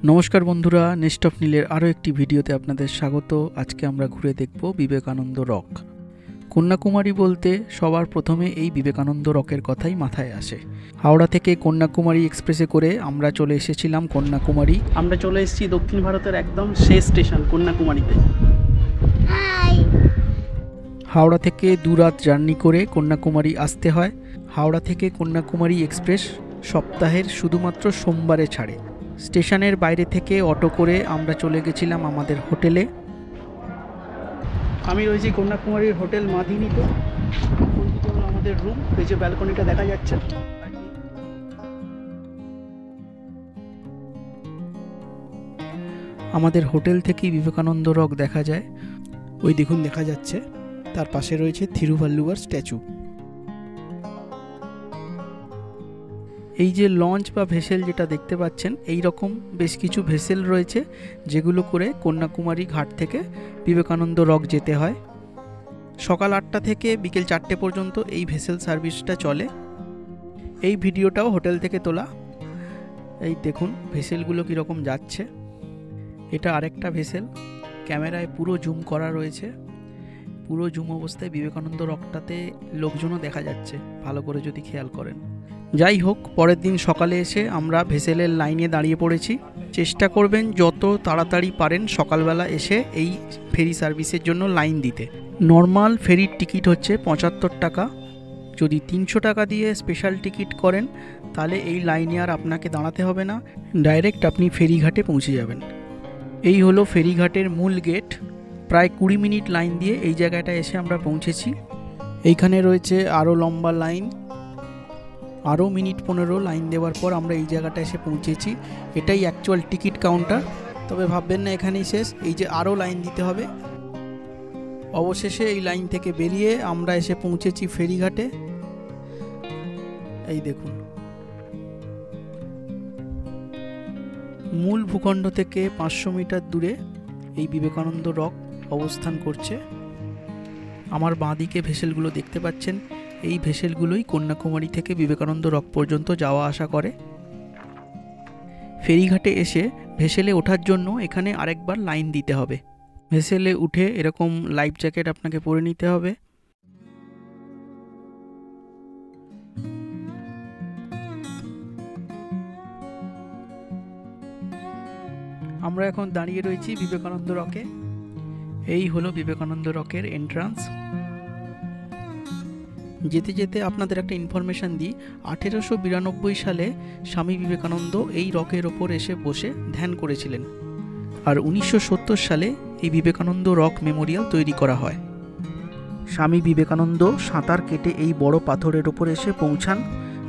নমস্কার বন্ধুরা, nest of নীলের আরও একটি ভিডিওতে আপনাদের স্বাগত। আজকে আমরা ঘুরে দেখব বিবেকানন্দ রক। কন্যাকুমারী বলতে সবার প্রথমে এই বিবেকানন্দ রকের কথাই মাথায় আসে। হাওড়া থেকে কন্যাকুমারী এক্সপ্রেসে করে আমরা চলে এসেছিলাম কন্যাকুমারী। আমরা চলে এসেছি দক্ষিণ ভারতের একদম শেষ স্টেশন কন্যাকুমারীতে। হাওড়া থেকে 2 রাত জার্নি করে কন্যাকুমারী আসতে হয়। হাওড়া থেকে কন্যাকুমারী এক্সপ্রেস সপ্তাহের শুধুমাত্র সোমবারে ছাড়ে। স্টেশনের বাইরে থেকে অটো করে আমরা চলে গেছিলাম আমাদের হোটেলে। আমি রয়েছি কন্যাকুমারীর হোটেল মাধিনীতে। আমাদের রুম, এই যে ব্যালকনিটা দেখা যাচ্ছে। আমাদের হোটেল থেকেই বিবেকানন্দ রক দেখা যায়। ওই দেখুন দেখা যাচ্ছে, তার পাশে রয়েছে থিরুভাল্লুভার স্ট্যাচু। এই যে লঞ্চ বা ভেসেল যেটা দেখতে পাচ্ছেন, এই রকম বেশ কিছু ভেসেল রয়েছে যেগুলো করে কন্যাকুমারী ঘাট থেকে বিবেকানন্দ রক যেতে হয়। সকাল 8টা থেকে বিকেল 4টে পর্যন্ত এই ভেসেল সার্ভিসটা চলে। এই ভিডিওটাও হোটেল থেকে তোলা। এই দেখুন ভেসেলগুলো কীরকম যাচ্ছে। এটা আরেকটা ভেসেল, ক্যামেরায় পুরো জুম করা রয়েছে। পুরো জুম অবস্থায় বিবেকানন্দ রকটাতে লোকজনও দেখা যাচ্ছে ভালো করে যদি খেয়াল করেন। যাই হোক, পরের দিন সকালে এসে আমরা ভেসেলের লাইনে দাঁড়িয়ে পড়েছি। চেষ্টা করবেন যত তাড়াতাড়ি পারেন সকালবেলা এসে এই ফেরি সার্ভিসের জন্য লাইন দিতে। নর্মাল ফেরির টিকিট হচ্ছে 75 টাকা। যদি 300 টাকা দিয়ে স্পেশাল টিকিট করেন তাহলে এই লাইনে আর আপনাকে দাঁড়াতে হবে না, ডাইরেক্ট আপনি ফেরিঘাটে পৌঁছে যাবেন। এই হলো ফেরিঘাটের মূল গেট। প্রায় 20 মিনিট লাইন দিয়ে এই জায়গাটায় এসে আমরা পৌঁছেছি। এইখানে রয়েছে আরও লম্বা লাইন। আরও মিনিট 15 লাইন দেওয়ার পর আমরা এই জায়গাটা এসে পৌঁছেছি। এটাই অ্যাকচুয়াল টিকিট কাউন্টার। তবে ভাববেন না এখানেই শেষ, এই যে আরও লাইন দিতে হবে। অবশেষে এই লাইন থেকে বেরিয়ে আমরা এসে পৌঁছেছি ফেরিঘাটে। এই দেখুন, মূল ভূখণ্ড থেকে 500 মিটার দূরে এই বিবেকানন্দ রক অবস্থান করছে। আমার বাঁদিকে ভেসেলগুলো দেখতে পাচ্ছেন, এই ভেসেলগুলোই কন্যাকুমারী থেকে বিবেকানন্দ রক পর্যন্ত যাওয়া আসা করে। ফেরিঘাটে এসে ভেসেলে ওঠার জন্য এখানে আরেকবার লাইন দিতে হবে। ভেসেলে উঠে এরকম লাইফ জ্যাকেট আপনাকে পরে নিতে হবে। আমরা এখন দাঁড়িয়ে রয়েছি বিবেকানন্দ রকে। এই হলো বিবেকানন্দ রকের এন্ট্রান্স। যেতে যেতে আপনাদের একটা ইনফরমেশান দিই। 1892 সালে স্বামী বিবেকানন্দ এই রকের ওপর এসে বসে ধ্যান করেছিলেন। আর 1970 সালে এই বিবেকানন্দ রক মেমোরিয়াল তৈরি করা হয়। স্বামী বিবেকানন্দ সাঁতার কেটে এই বড় পাথরের ওপর এসে পৌঁছান,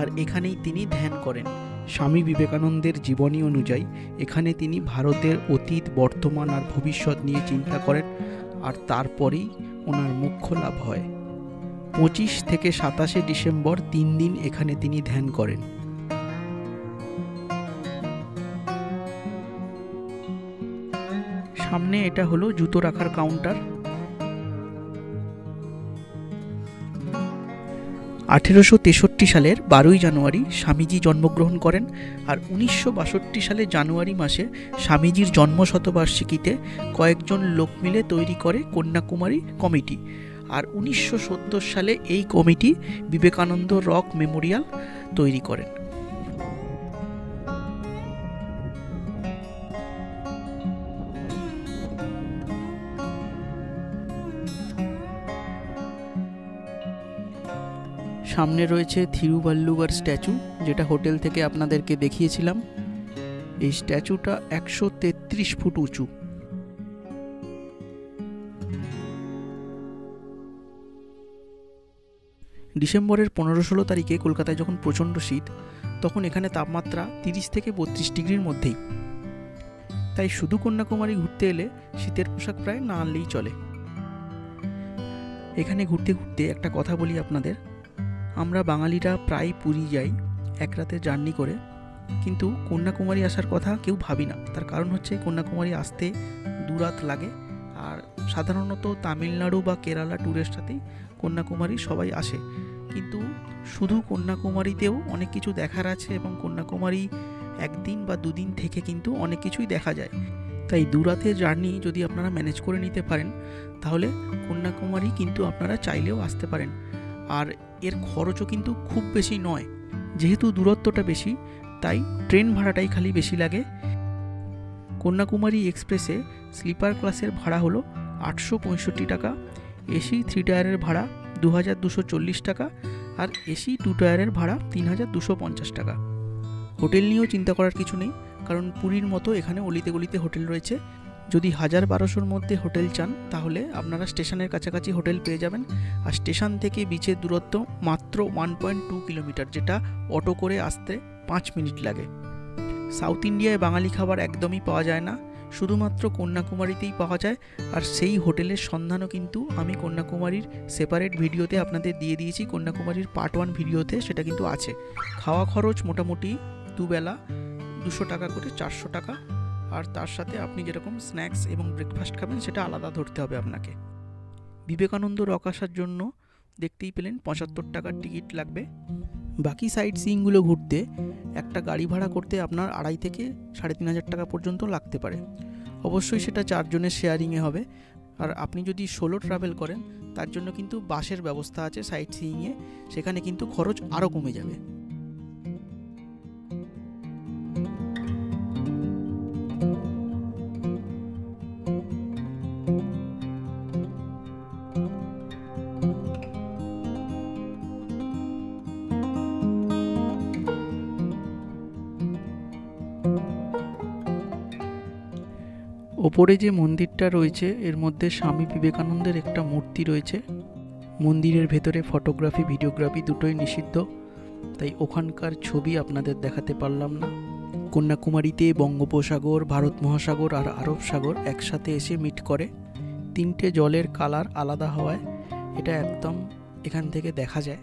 আর এখানেই তিনি ধ্যান করেন। স্বামী বিবেকানন্দের জীবনী অনুযায়ী এখানে তিনি ভারতের অতীত, বর্তমান আর ভবিষ্যৎ নিয়ে চিন্তা করেন, আর তারপরেই ওনার মোক্ষ লাভ হয়। 25 থেকে 27 ডিসেম্বর 3 দিন এখানে তিনি ধ্যান করেন। সামনে এটা হলো জুতো রাখার কাউন্টার। 1863 সালের 12ই জানুয়ারি স্বামীজি জন্মগ্রহণ করেন, আর 1962 সালের জানুয়ারি মাসে স্বামীজির জন্মশতবার্ষিকীতে কয়েকজন লোক মিলে তৈরি করে কন্যাকুমারী কমিটি। আর 1970 সালে এই কমিটি বিবেকানন্দ রক মেমোরিয়াল তৈরি করেন। সামনে রয়েছে থিরুভাল্লুভার স্ট্যাচু, যেটা হোটেল থেকে আপনাদেরকে দেখিয়েছিলাম। এই স্ট্যাচুটা 133 ফুট উঁচু। ডিসেম্বরের 15-16 তারিখে কলকাতায় যখন প্রচণ্ড শীত, তখন এখানে তাপমাত্রা 30 থেকে 32 ডিগ্রির মধ্যেই। তাই শুধু কন্যাকুমারী ঘুরতে এলে শীতের পোশাক প্রায় না আনলেই চলে। এখানে ঘুরতে ঘুরতে একটা কথা বলি আপনাদের। আমরা বাঙালিরা প্রায় পুরী যাই এক রাতে জার্নি করে, কিন্তু কন্যাকুমারী আসার কথা কেউ ভাবি না। তার কারণ হচ্ছে কন্যাকুমারী আসতে 2 রাত লাগে। আর সাধারণত তামিলনাড়ু বা কেরালা ট্যুরের সাথেই কন্যাকুমারী সবাই আসে, কিন্তু শুধু কন্যাকুমারীতেও অনেক কিছু দেখার আছে এবং কন্যাকুমারী একদিন বা দুদিন থেকে কিন্তু অনেক কিছুই দেখা যায়। তাই দুরাতের জার্নি যদি আপনারা ম্যানেজ করে নিতে পারেন তাহলে কন্যাকুমারী কিন্তু আপনারা চাইলেও আসতে পারেন। আর এর খরচও কিন্তু খুব বেশি নয়, যেহেতু দূরত্বটা বেশি তাই ট্রেন ভাড়াটাই খালি বেশি লাগে। কন্যাকুমারী এক্সপ্রেসে স্লিপার ক্লাসের ভাড়া হলো 865 টাকা, এসি 3 টায়ারের ভাড়া 2240 টাকা, আর এসি 2 টায়ারের ভাড়া 3250 টাকা। হোটেল নিয়েও চিন্তা করার কিছু নেই, কারণ পুরীর মতো এখানে অলিতে গলিতে হোটেল রয়েছে। যদি 1000-1200-র মধ্যে হোটেল চান তাহলে আপনারা স্টেশনের কাছাকাছি হোটেল পেয়ে যাবেন। আর স্টেশন থেকে বিচের দূরত্ব মাত্র 1.2 কিলোমিটার, যেটা অটো করে আসতে 5 মিনিট লাগে। সাউথ ইন্ডিয়ায় বাঙালি খাবার একদমই পাওয়া যায় না, শুধুমাত্র কন্যাকুমারীতেই পাওয়া যায়। আর সেই হোটেলের সন্ধানও কিন্তু আমি কন্যাকুমারীর সেপারেট ভিডিওতে আপনাদের দিয়ে দিয়েছি, কন্যাকুমারীর পার্ট 1 ভিডিওতে সেটা কিন্তু আছে। খাওয়া খরচ মোটামুটি দুবেলা 200 টাকা করে 400 টাকা, আর তার সাথে আপনি যেরকম স্ন্যাক্স এবং ব্রেকফাস্ট খাবেন সেটা আলাদা ধরতে হবে আপনাকে। বিবেকানন্দ রক আসার জন্য দেখতেই পেলেন 75 টাকার টিকিট লাগবে। বাকি সাইট সিইংগুলো ঘুরতে একটা গাড়ি ভাড়া করতে আপনার 2,500 থেকে 3,500 টাকা পর্যন্ত লাগতে পারে। অবশ্যই সেটা 4 জনের শেয়ারিংয়ে হবে। আর আপনি যদি সোলো ট্রাভেল করেন তার জন্য কিন্তু বাসের ব্যবস্থা আছে সাইট সিইংয়ে, সেখানে কিন্তু খরচ আরও কমে যাবে। ওপরে যে মন্দিরটা রয়েছে এর মধ্যে স্বামী বিবেকানন্দের একটা মূর্তি রয়েছে। মন্দিরের ভেতরে ফটোগ্রাফি ভিডিওগ্রাফি দুটোই নিষিদ্ধ, তাই ওখানকার ছবি আপনাদের দেখাতে পারলাম না। কন্যাকুমারীতে বঙ্গোপসাগর, ভারত মহাসাগর আর আরব সাগর একসাথে এসে মিট করে। 3টে জলের কালার আলাদা হওয়ায় এটা একদম এখান থেকে দেখা যায়।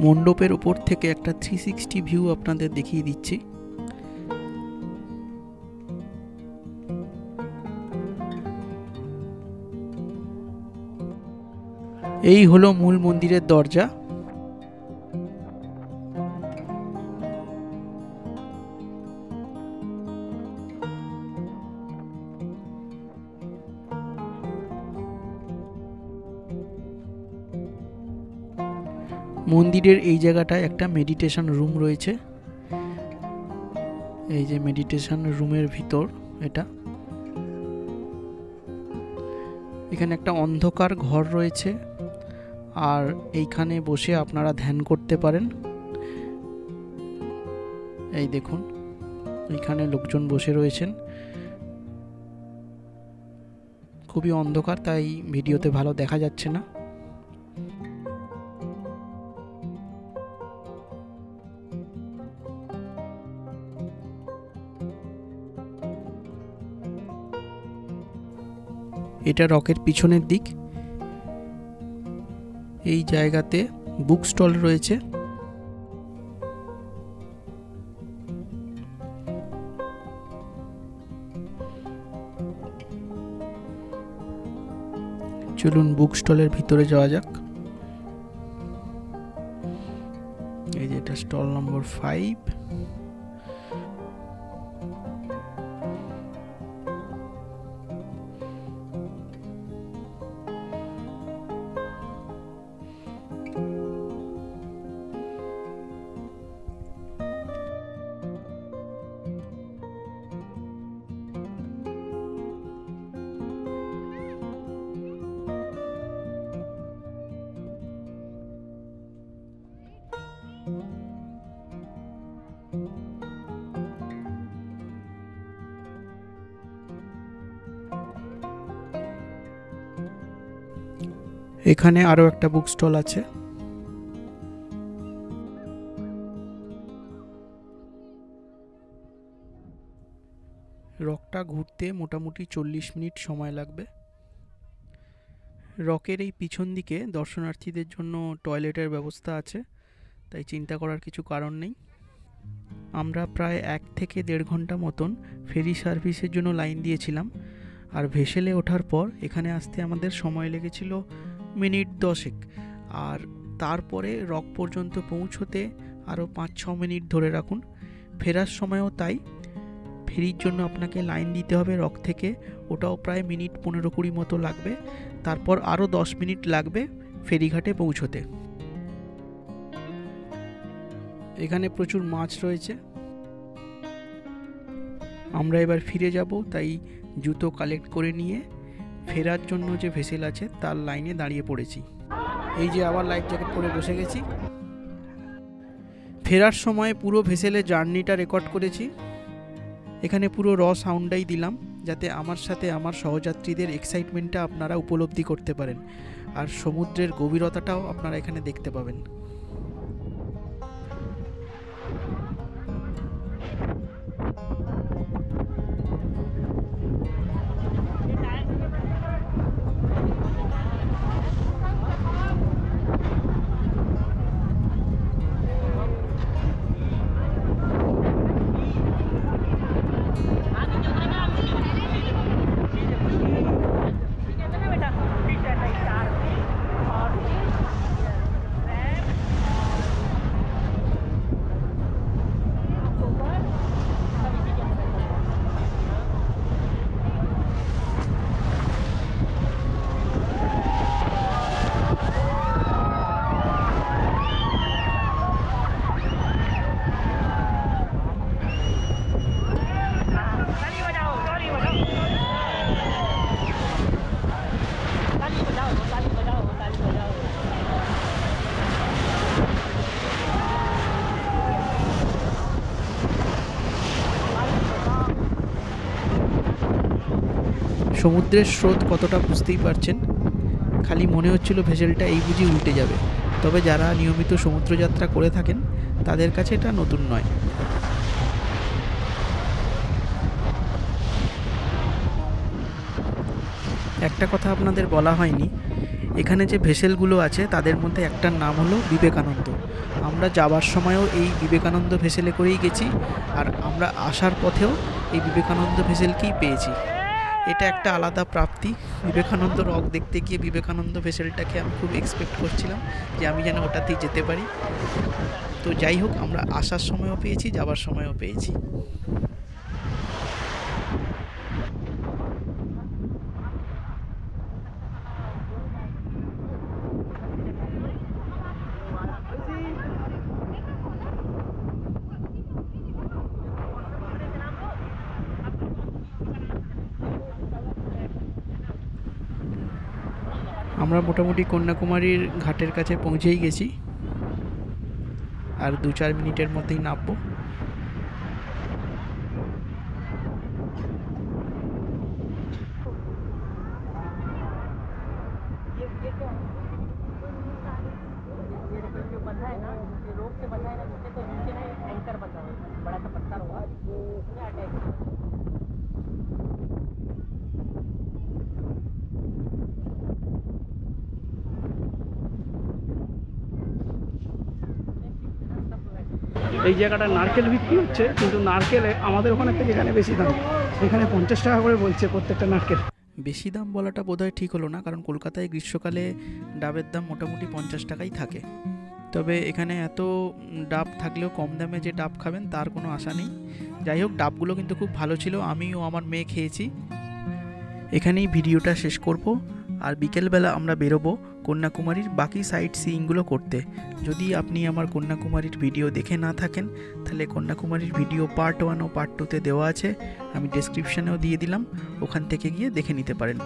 মণ্ডপের ওপর থেকে একটা 360 ভিউ আপনাদের দেখিয়ে দিচ্ছি। এই হলো মূল মন্দিরের দরজা। মন্দিরের এই জায়গাটায় একটা মেডিটেশন রুম রয়েছে। এই যে মেডিটেশন রুমের ভিতর এটা, এখানে একটা অন্ধকার ঘর রয়েছে আর এইখানে বসে আপনারা ধ্যান করতে পারেন। এই দেখুন এইখানে লোকজন বসে রয়েছেন। খুবই অন্ধকার তাই ভিডিওতে ভালো দেখা যাচ্ছে না। এটা রকের পিছনের দিক। এই জায়গাতে বুক স্টল রয়েছে। চলুন বুক স্টলের ভিতরে যাওয়া যাক। এই যে এটা স্টল নম্বর 5। এখানে আরো একটা বুক স্টল আছে। রকটা ঘুরতে মোটামুটি 40 মিনিট সময় লাগবে। রকের এই পিছন দিকে দর্শনার্থীদের জন্য টয়লেটের ব্যবস্থা আছে, তাই চিন্তা করার কিছু কারণ নেই। আমরা প্রায় 1 থেকে 1.5 ঘন্টা মতন ফেরি সার্ভিসের জন্য লাইন দিয়েছিলাম। আর ভেসেলে ওঠার পর এখানে আসতে আমাদের সময় লেগেছিল মিনিট 10। আর তারপরে রক পর্যন্ত পৌঁছতে আরও 5-6 মিনিট ধরে রাখুন। ফেরার সময়ও তাই। ফেরির জন্য আপনাকে লাইন দিতে হবে রক থেকে, ওটাও প্রায় মিনিট 15-20 মতো লাগবে। তারপর আরও 10 মিনিট লাগবে ফেরিঘাটে পৌঁছতে। এখানে প্রচুর মাছ রয়েছে। আমরা এবার ফিরে যাব, তাই জুতো কালেক্ট করে নিয়ে ফেরার জন্য যে ভেসেল আছে তার লাইনে দাঁড়িয়ে পড়েছি। এই যে আবার লাইফ জ্যাকেট পরে বসে গেছি। ফেরার সময় পুরো ভেসেলের জার্নিটা রেকর্ড করেছি। এখানে পুরো র সাউন্ডটাই দিলাম, যাতে আমার সাথে আমার সহযাত্রীদের এক্সাইটমেন্টটা আপনারা উপলব্ধি করতে পারেন, আর সমুদ্রের গভীরতাটাও আপনারা এখানে দেখতে পাবেন। সমুদ্রের স্রোত কতটা বুঝতেই পারছেন। খালি মনে হচ্ছিল ভেসেলটা এই বুঝি উল্টে যাবে, তবে যারা নিয়মিত সমুদ্রযাত্রা করে থাকেন তাদের কাছে এটা নতুন নয়। একটা কথা আপনাদের বলা হয়নি, এখানে যে ভেসেলগুলো আছে তাদের মধ্যে একটার নাম হলো বিবেকানন্দ। আমরা যাবার সময়ও এই বিবেকানন্দ ভেসেলে করেই গেছি, আর আমরা আসার পথেও এই বিবেকানন্দ ভেসেলকেই পেয়েছি। এটা একটা আলাদা প্রাপ্তি। বিবেকানন্দ রক দেখতে গিয়ে বিবেকানন্দ ভেসেলটাকে আমি খুব এক্সপেক্ট করছিলাম যে আমি যেন ওটাতেই যেতে পারি। তো যাই হোক, আমরা আসার সময়ও পেয়েছি, যাবার সময়ও পেয়েছি। আমরা মোটামুটি কন্যাকুমারীর ঘাটের কাছে পৌঁছেই গেছি, আর 2-4 মিনিটের মধ্যেই নামবো। এই জায়গাটা নারকেল বিক্রি হচ্ছে, কিন্তু নারকেল আমাদের ওখানে থেকে এখানে বেশি দাম। এখানে 50 টাকা করে বলছে প্রত্যেকটা নারকেল। বেশি দাম বলাটা বোধহয় ঠিক হলো না, কারণ কলকাতায় গ্রীষ্মকালে ডাবের দাম মোটামুটি 50 টাকাই থাকে। তবে এখানে এত ডাব থাকলেও কম দামে যে ডাব খাবেন তার কোনো আশা নেই। যাই হোক, ডাবগুলো কিন্তু খুব ভালো ছিল, আমি ও আমার মেয়ে খেয়েছি। এখানেই ভিডিওটা শেষ করব, আর বিকেলবেলা আমরা বেরোবো কন্যাকুমারীর বাকি সাইট সিইংগুলো করতে। যদি আপনি আমার কন্যাকুমারীর ভিডিও দেখে না থাকেন, তাহলে কন্যাকুমারীর ভিডিও পার্ট 1 ও পার্ট 2তে দেওয়া আছে, আমি ডেসক্রিপশানেও দিয়ে দিলাম, ওখান থেকে গিয়ে দেখে নিতে পারেন।